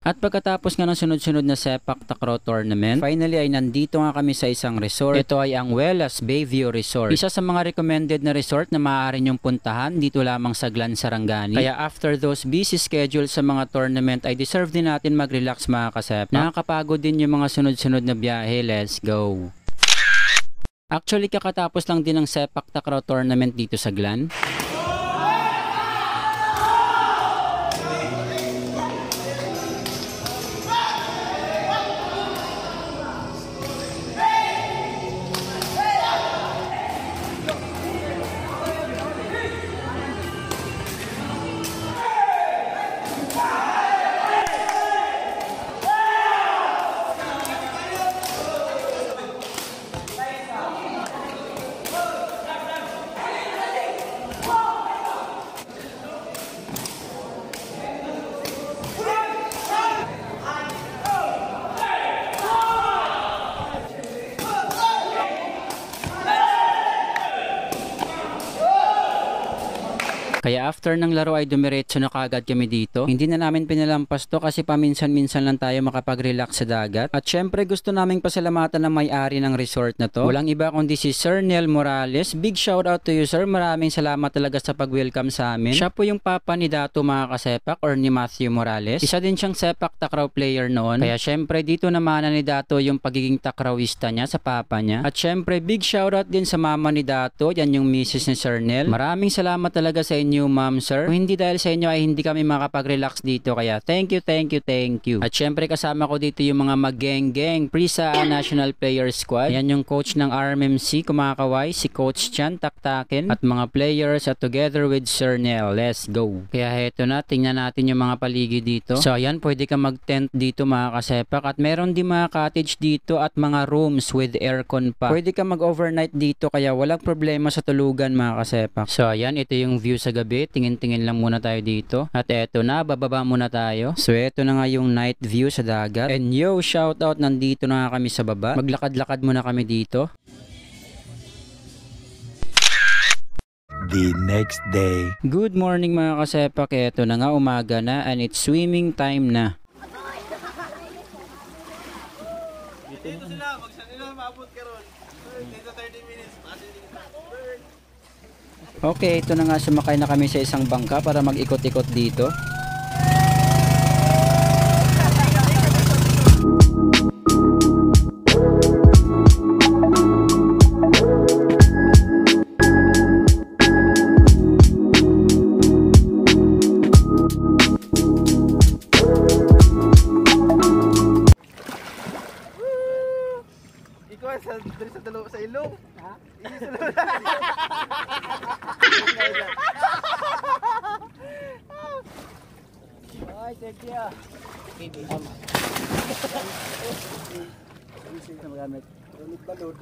At pagkatapos nga ng sunod-sunod na sepak takraw tournament, finally ay nandito nga kami sa isang resort. Ito ay ang Wellas Bayview Resort. Isa sa mga recommended na resort na maaari nyong puntahan dito lamang sa Glan, Sarangani. Kaya after those busy schedule sa mga tournament ay deserve din natin mag-relax mga kasepak. Nakakapagod din yung mga sunod-sunod na biyahe. Let's go! Actually kakatapos lang din ng sepak takraw tournament dito sa Glan. Kaya after ng laro ay dumiretso na kagad kami dito. Hindi na namin pinalampas to kasi paminsan-minsan lang tayo makapag-relax sa dagat. At syempre gusto naming pasalamatan ng may-ari ng resort na to. Walang iba kundi si Sir Nel Morales. Big shout out to you sir. Maraming salamat talaga sa pag-welcome sa amin. Siya po yung papa ni Dato mga kasepak or ni Matthew Morales. Isa din siyang sepak takraw player noon. Kaya syempre dito naman ni Dato yung pagiging takrawista niya sa papa niya. At syempre big shout out din sa mama ni Dato. Yan yung misis ni Sir Nel. Maraming salamat talaga sa inyo ma'am sir. Kung hindi dahil sa inyo ay hindi kami makapag-relax dito kaya thank you. At syempre kasama ko dito yung mga mag-geng-geng Prisa National Player Squad. Yan yung coach ng RMMC kumakaway, si Coach Chan Taktakin at mga players at together with Sir Nel. Let's go! Kaya heto na, tingnan natin yung mga paligid dito. So ayan, pwede ka mag-tent dito mga kasepak at meron din mga cottage dito at mga rooms with aircon pa. Pwede ka mag-overnight dito kaya walang problema sa tulugan mga kasepak. So ayan, ito yung view sa gabi. Tingin-tingin lang muna tayo dito. At eto na, bababa muna tayo. So eto na nga yung night view sa dagat. And yo, shout out, nandito na nga kami sa baba. Maglakad-lakad muna kami dito. The next day. Good morning mga kasepak. Eto na nga, umaga na and it's swimming time na. Dito sila, magsan nila maabot ka ron. Dito 30 minutes. Okay, ito na nga, sumakay na kami sa isang bangka para mag-ikot-ikot dito. Ikaw sa ilong. Ha? Ay, thank you. Balot.